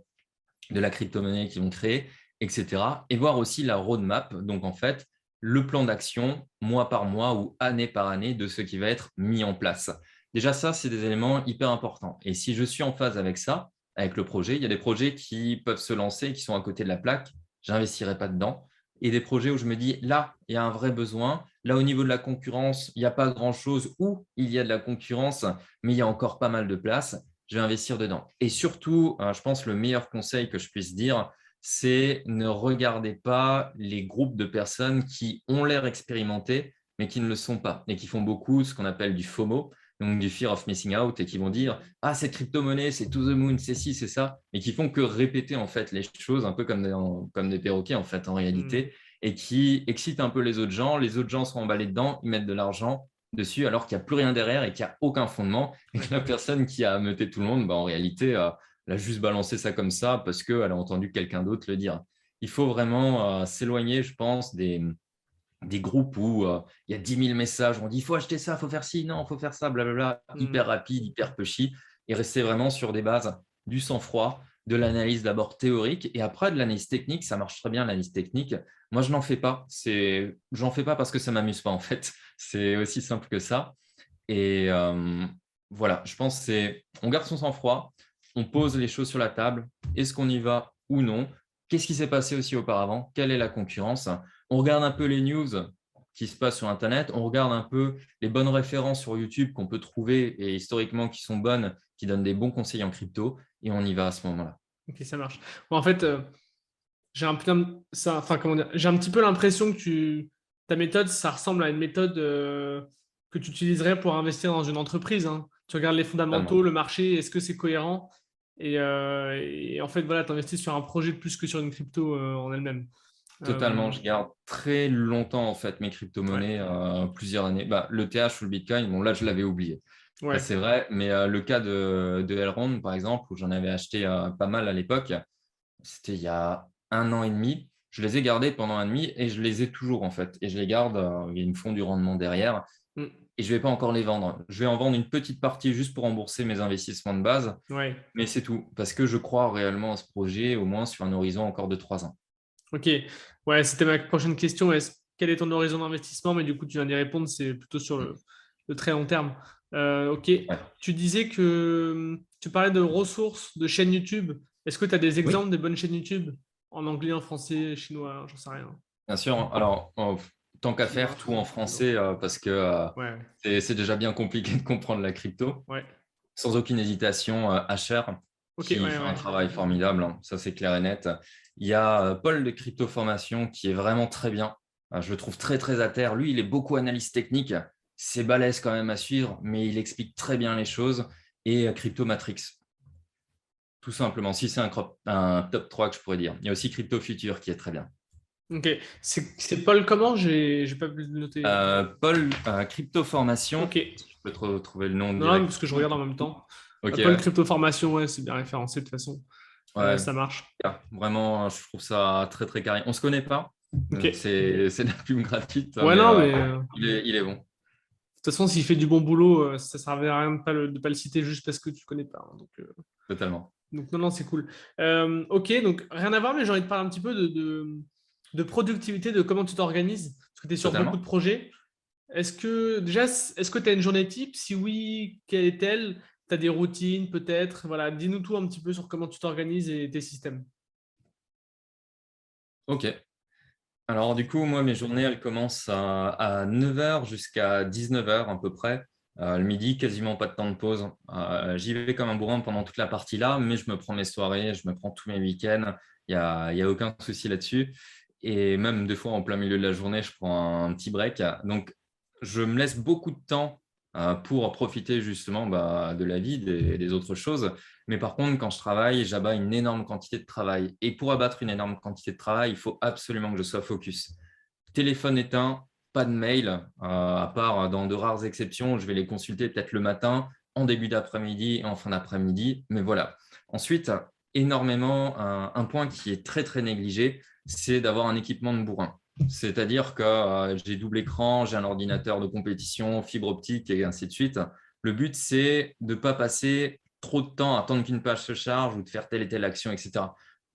la crypto-monnaie qu'ils vont créer, etc. Et voir aussi la roadmap, donc en fait, le plan d'action mois par mois ou année par année de ce qui va être mis en place. Déjà, ça, c'est des éléments hyper importants. Et si je suis en phase avec ça, avec le projet, il y a des projets qui peuvent se lancer, qui sont à côté de la plaque, j'investirai pas dedans. Et des projets où je me dis, là, il y a un vrai besoin. Là, au niveau de la concurrence, il n'y a pas grand-chose, ou il y a de la concurrence, mais il y a encore pas mal de place. Je vais investir dedans. Et surtout, je pense le meilleur conseil que je puisse dire, c'est ne regardez pas les groupes de personnes qui ont l'air expérimentés, mais qui ne le sont pas, et qui font beaucoup ce qu'on appelle du FOMO, donc du Fear of Missing Out, et qui vont dire « Ah, cette crypto-monnaie, c'est to the moon, c'est ci, c'est ça », et qui font que répéter en fait les choses, un peu comme des perroquets en fait, en réalité, et qui excitent un peu les autres gens. Les autres gens sont emballés dedans, ils mettent de l'argent dessus, alors qu'il n'y a plus rien derrière et qu'il n'y a aucun fondement, et que la personne qui a ameuté tout le monde, en réalité, elle a juste balancé ça comme ça parce qu'elle a entendu quelqu'un d'autre le dire. Il faut vraiment s'éloigner, je pense, des groupes où il y a 10 000 messages, on dit il faut acheter ça, il faut faire ci, non, il faut faire ça, blablabla, hyper rapide, hyper pushy, et rester vraiment sur des bases du sang-froid, de l'analyse d'abord théorique, et après de l'analyse technique, ça marche très bien l'analyse technique. Moi, je n'en fais pas. J'en fais pas parce que ça ne m'amuse pas, en fait. C'est aussi simple que ça. Et voilà, je pense que on garde son sang-froid, on pose les choses sur la table. Est-ce qu'on y va ou non? Qu'est-ce qui s'est passé aussi auparavant? Quelle est la concurrence? On regarde un peu les news qui se passent sur Internet, on regarde un peu les bonnes références sur YouTube qu'on peut trouver et historiquement qui sont bonnes, qui donnent des bons conseils en crypto, et on y va à ce moment-là. Ok, ça marche. Bon, en fait, enfin, comment dire, j'ai un petit peu l'impression que ta méthode, ça ressemble à une méthode que tu utiliserais pour investir dans une entreprise, hein. Tu regardes les fondamentaux, Totalement. le marché, est-ce que c'est cohérent? Et en fait, voilà, tu investis sur un projet plus que sur une crypto en elle-même. Totalement, Euh, je garde très longtemps en fait mes ouais, crypto-monnaies, plusieurs années. Le TH ou le Bitcoin, bon là je l'avais oublié. Ça ouais. c'est vrai, mais le cas de Elrond par exemple, où j'en avais acheté pas mal à l'époque, c'était il y a 1 an et demi. Je les ai gardés pendant 1 an et demi et je les ai toujours en fait. Et je les garde, ils me font du rendement derrière Mm, et je ne vais pas encore les vendre. Je vais en vendre une petite partie juste pour rembourser mes investissements de base, ouais. mais c'est tout. Parce que je crois réellement à ce projet, au moins sur un horizon encore de 3 ans. Ok. Ouais, c'était ma prochaine question. Quel est ton horizon d'investissement? Mais du coup, tu viens d'y répondre, c'est plutôt sur Mm. le très long terme. Ok. Ouais. Tu disais que tu parlais de ressources, de chaînes YouTube. Est-ce que tu as des Oui. exemples de bonnes chaînes YouTube en anglais, en français, chinois, j'en sais rien. Bien sûr. Alors, tant qu'à Chinois, faire, tout en français, plutôt. français, parce que Ouais, c'est déjà bien compliqué de comprendre la crypto. ouais. Sans aucune hésitation, Asher, Ok, qui ouais, fait un ouais. travail formidable, hein, ça c'est clair et net. Il y a Paul de Crypto Formation qui est vraiment très bien. Je le trouve très, très à terre. Lui, il est beaucoup analyse technique. C'est balèze quand même à suivre, mais il explique très bien les choses. Et Crypto Matrix, tout simplement. Si c'est un top 3 que je pourrais dire. Il y a aussi Crypto Future qui est très bien. Ok. C'est Paul comment? J'ai pas pu le noter. Paul, Crypto Formation, Ok. si je peux te retrouver le nom Non, non, parce direct. que je regarde en même temps. Ok, Paul ouais. Crypto Formation, ouais, c'est bien référencé de toute façon. Ouais, Ça marche. vraiment, je trouve ça très, très carré. On ne se connaît pas. Ok. C'est de la pub gratuite, Ouais, mais non, mais il est bon. de toute façon, s'il fait du bon boulot, ça ne servait à rien de pas le citer juste parce que tu ne connais pas, hein. Totalement. Donc, non, non, c'est cool. Ok, donc rien à voir, mais j'ai envie de parler un petit peu de productivité, de comment tu t'organises, parce que tu es sur beaucoup de Totalement. projets. Est-ce que tu as une journée type? Si oui, quelle est-elle? Tu as des routines peut-être? Voilà, dis-nous tout un petit peu sur comment tu t'organises et tes systèmes. Ok. Alors, du coup, moi, mes journées, elles commencent à 9 h jusqu'à 19 h à peu près. Le midi, quasiment pas de temps de pause. J'y vais comme un bourrin pendant toute la partie là, mais je me prends mes soirées, je me prends tous mes week-ends. Il y a aucun souci là-dessus. Et même des fois, en plein milieu de la journée, je prends un petit break. Donc, je me laisse beaucoup de temps pour profiter justement de la vie, des autres choses. Mais par contre, quand je travaille, j'abats une énorme quantité de travail. Et pour abattre une énorme quantité de travail, il faut absolument que je sois focus. téléphone éteint, pas de mail, à part dans de rares exceptions, je vais les consulter peut-être le matin, en début d'après-midi et en fin d'après-midi, mais voilà. Ensuite, énormément, un point qui est très, très négligé, c'est d'avoir un équipement de bourrin. C'est-à-dire que j'ai double écran, j'ai un ordinateur de compétition, fibre optique et ainsi de suite. Le but, c'est de ne pas passer trop de temps à attendre qu'une page se charge ou de faire telle et telle action, etc.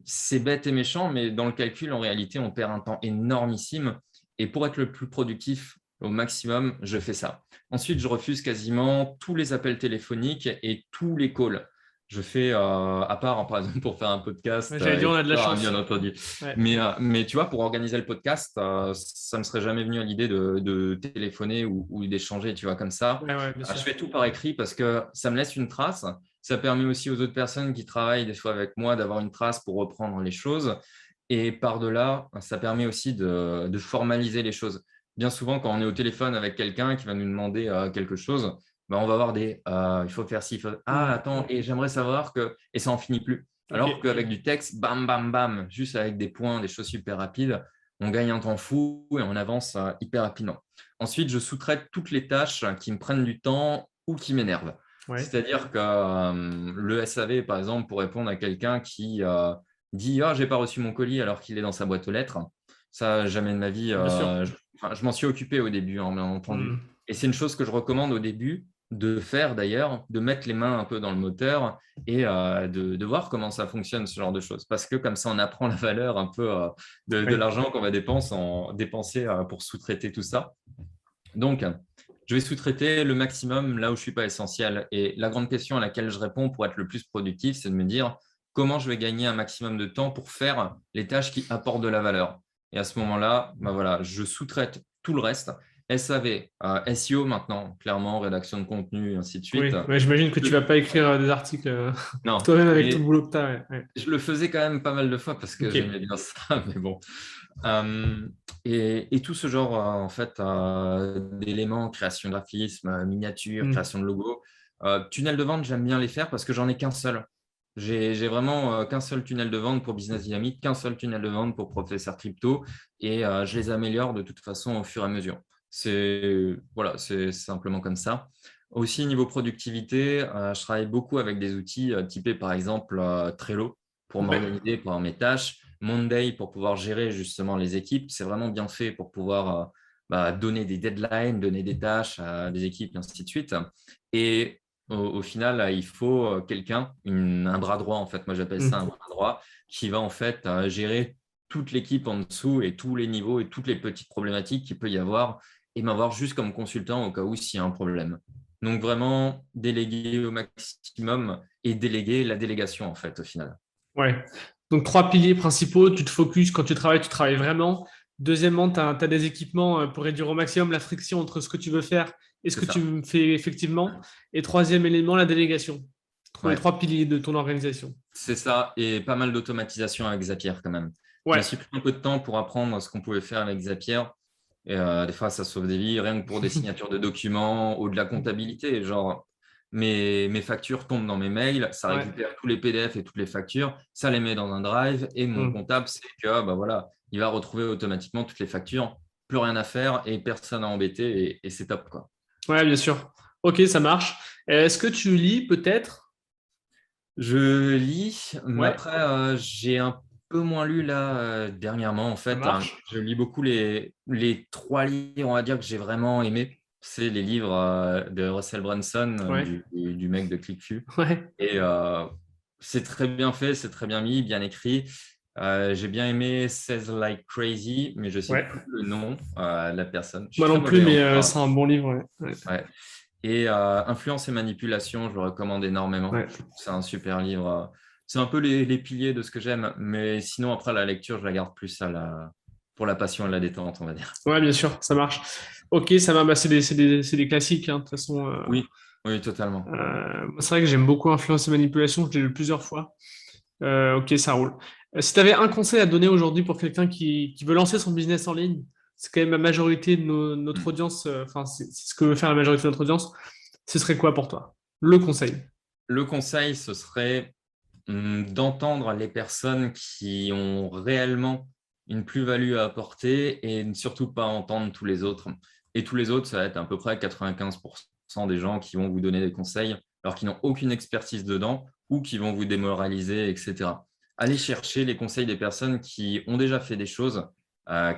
C'est bête et méchant, mais dans le calcul, en réalité, on perd un temps énormissime. Et pour être le plus productif au maximum, je fais ça. Ensuite, je refuse quasiment tous les appels téléphoniques et tous les calls. Je fais, à part, par exemple, pour faire un podcast, J'allais dire, on a de la chance. bien entendu. Ouais. Mais tu vois, pour organiser le podcast, ça ne me serait jamais venu à l'idée de téléphoner ou d'échanger, tu vois, comme ça. Ouais, bien Je sûr. fais tout par écrit parce que ça me laisse une trace. Ça permet aussi aux autres personnes qui travaillent des fois avec moi d'avoir une trace pour reprendre les choses. Et par-delà, ça permet aussi de formaliser les choses. Bien souvent, quand on est au téléphone avec quelqu'un qui va nous demander quelque chose, ben, on va avoir des il faut faire ci, ah, attends, et j'aimerais savoir que. Et ça n'en finit plus. Alors qu'avec du texte, bam, bam, bam, juste avec des points, des choses super rapides, on gagne un temps fou et on avance hyper rapidement. Ensuite, je sous-traite toutes les tâches qui me prennent du temps ou qui m'énervent. Ouais. C'est-à-dire que le SAV, par exemple, pour répondre à quelqu'un qui dit « Ah, j'ai pas reçu mon colis alors qu'il est dans sa boîte aux lettres », ça, jamais de ma vie. Bien sûr. Je m'en suis occupé au début, bien entendu. Et c'est une chose que je recommande au début de faire d'ailleurs, de mettre les mains un peu dans le moteur et de voir comment ça fonctionne, ce genre de choses. Parce que comme ça, on apprend la valeur un peu de l'argent qu'on va dépenser pour sous-traiter tout ça. Donc, je vais sous-traiter le maximum là où je ne suis pas essentiel. Et la grande question à laquelle je réponds pour être le plus productif, c'est de me dire comment je vais gagner un maximum de temps pour faire les tâches qui apportent de la valeur. Et à ce moment-là, ben voilà, je sous-traite tout le reste. SAV, SEO maintenant, clairement, rédaction de contenu, ainsi de suite. Oui, j'imagine que tu ne vas pas écrire des articles Non, toi-même avec tout le mais boulot que tu as. Ouais. je le faisais quand même pas mal de fois parce que Ok. j'aimais bien ça, mais bon. Et tout ce genre en fait d'éléments, création de graphisme, miniature, création de logo, tunnel de vente, j'aime bien les faire parce que j'en ai qu'un seul. J'ai vraiment qu'un seul tunnel de vente pour Business Dynamics, qu'un seul tunnel de vente pour Professeur Crypto et je les améliore de toute façon au fur et à mesure. Voilà, c'est simplement comme ça. Aussi, niveau productivité, je travaille beaucoup avec des outils typés par exemple Trello pour m'organiser, pour avoir mes tâches. Monday pour pouvoir gérer justement les équipes. C'est vraiment bien fait pour pouvoir donner des deadlines, donner des tâches à des équipes, et ainsi de suite. Et au final, il faut quelqu'un, un bras droit, en fait, moi j'appelle ça un bras droit, qui va en fait gérer toute l'équipe en dessous et tous les niveaux et toutes les petites problématiques qu'il peut y avoir et m'avoir juste comme consultant au cas où s'il y a un problème. Donc vraiment déléguer au maximum et déléguer la délégation en fait au final. Ouais. Donc, 3 piliers principaux, tu te focuses, quand tu travailles vraiment. Deuxièmement, tu as des équipements pour réduire au maximum la friction entre ce que tu veux faire et ce C'est que ça. tu fais effectivement. Et troisième élément, la délégation. Les Ouais. 3 piliers de ton organisation. C'est ça, et pas mal d'automatisation avec Zapier quand même. Je me Ouais. suis pris un peu de temps pour apprendre ce qu'on pouvait faire avec Zapier. Et des fois, ça sauve des vies, rien que pour des signatures de documents ou de la comptabilité. Genre, mes factures tombent dans mes mails, ça Ouais. récupère tous les PDF et toutes les factures, ça les met dans un drive. Et mon comptable, c'est que voilà, il va retrouver automatiquement toutes les factures, plus rien à faire et personne à embêter. Et c'est top, quoi. Ouais, bien sûr. Ok, ça marche. Est-ce que tu lis peut-être? Je lis, mais Ouais, après, j'ai un peu moins lu là dernièrement. En ça fait, marche. je lis beaucoup les 3 livres, on va dire, que j'ai vraiment aimé. C'est les livres de Russell Brunson, Ouais, du mec de ClickFunnels. ouais, Et c'est très bien fait, c'est très bien mis, bien écrit. J'ai bien aimé Says Like Crazy, mais je ne sais ouais. plus le nom de la personne. Je suis Moi très non plus, mauvais en mais ça. c'est un bon livre. Ouais, ouais. Ouais. Et Influence et manipulation, je le recommande énormément. Ouais. C'est un super livre. C'est un peu les piliers de ce que j'aime, mais sinon, après la lecture, je la garde plus pour la passion et la détente, on va dire. Ouais, bien sûr, ça marche. Ok, ça va. Bah, c'est des classiques, hein, de toute façon. Oui, oui, totalement. C'est vrai que j'aime beaucoup Influence et Manipulation, je l'ai lu plusieurs fois. Ok, ça roule. Si tu avais un conseil à donner aujourd'hui pour quelqu'un qui veut lancer son business en ligne, c'est quand même la majorité de notre Hmm. audience, enfin, c'est ce que veut faire la majorité de notre audience, ce serait quoi pour toi? Le conseil. Le conseil, ce serait d'entendre les personnes qui ont réellement une plus-value à apporter et ne surtout pas entendre tous les autres. Et tous les autres, ça va être à peu près 95% des gens qui vont vous donner des conseils alors qu'ils n'ont aucune expertise dedans ou qui vont vous démoraliser, etc. Allez chercher les conseils des personnes qui ont déjà fait des choses,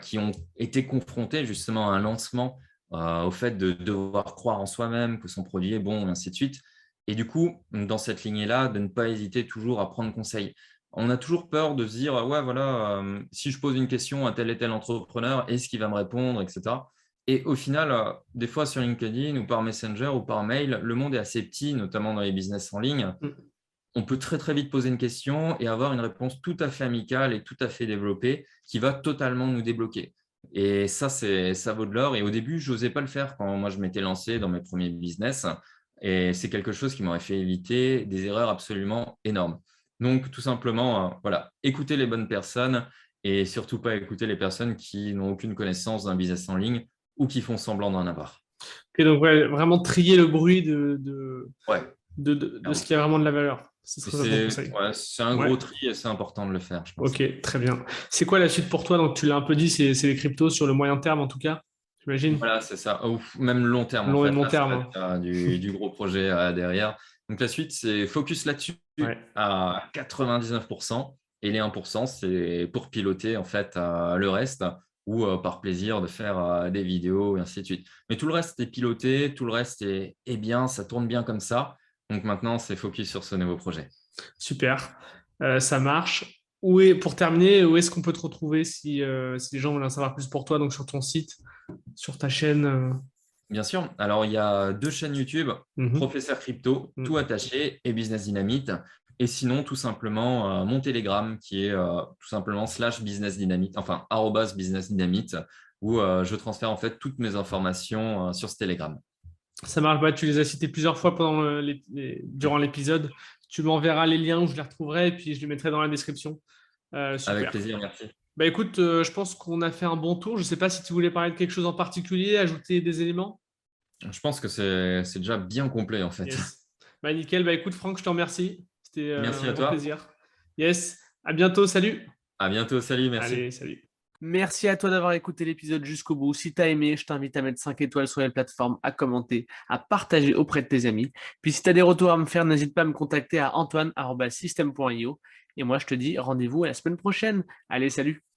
qui ont été confrontées justement à un lancement, au fait de devoir croire en soi-même, que son produit est bon, et ainsi de suite. Et du coup, dans cette lignée-là, de ne pas hésiter toujours à prendre conseil. On a toujours peur de se dire, ouais, voilà, si je pose une question à tel et tel entrepreneur, est-ce qu'il va me répondre, etc. Et au final, des fois sur LinkedIn ou par Messenger ou par mail, le monde est assez petit, notamment dans les business en ligne. Mm. On peut très, très vite poser une question et avoir une réponse tout à fait amicale et tout à fait développée qui va totalement nous débloquer. Et ça, ça vaut de l'or. Et au début, je n'osais pas le faire quand moi, je m'étais lancé dans mes premiers business. Et c'est quelque chose qui m'aurait fait éviter des erreurs absolument énormes. Donc, tout simplement, voilà, écouter les bonnes personnes et surtout pas écouter les personnes qui n'ont aucune connaissance d'un business en ligne ou qui font semblant d'en avoir. Et donc, ouais, vraiment trier le bruit Ouais, de ce qui a vraiment de la valeur. C'est très bon conseil. c'est un Ouais, gros tri et c'est important de le faire, je pense. ok, très bien. C'est quoi la suite pour toi? Donc, tu l'as un peu dit, c'est les cryptos sur le moyen terme en tout cas, j'imagine. Voilà, c'est ça. Ou même long terme, en Long et fait. long Là, ça terme, va hein. être du gros projet derrière. Donc, la suite, c'est focus là-dessus Ouais. à 99%. Et les 1%, c'est pour piloter, en fait, le reste ou par plaisir de faire des vidéos et ainsi de suite. Mais tout le reste est piloté, tout le reste est bien, ça tourne bien comme ça. Donc, maintenant, c'est focus sur ce nouveau projet. Super, ça marche. Pour terminer, où est-ce qu'on peut te retrouver si les gens veulent en savoir plus pour toi, donc sur ton site, sur ta chaîne Bien sûr. Alors, il y a 2 chaînes YouTube, mhm, Professeur Crypto, tout mhm. attaché, et Business Dynamite. Et sinon, tout simplement, mon Telegram qui est tout simplement /Business Dynamite, enfin, @Business Dynamite, où je transfère en fait toutes mes informations sur ce Telegram. Ça marche, bah, tu les as cités plusieurs fois pendant durant l'épisode. Tu m'enverras les liens où je les retrouverai et puis je les mettrai dans la description. Avec Super. plaisir, merci. Bah écoute, je pense qu'on a fait un bon tour. Je ne sais pas si tu voulais parler de quelque chose en particulier, ajouter des éléments. Je pense que c'est déjà bien complet en fait. Yes. Bah nickel. Bah écoute, Franck, je te remercie. C'était Merci un à grand toi. plaisir. Yes. À bientôt. Salut. À bientôt. Salut, merci. Allez, salut. Merci à toi d'avoir écouté l'épisode jusqu'au bout. Si tu as aimé, je t'invite à mettre 5 étoiles sur les plateformes, à commenter, à partager auprès de tes amis. Puis si tu as des retours à me faire, n'hésite pas à me contacter à antoine@system.io. Et moi, je te dis rendez-vous à la semaine prochaine. Allez, salut!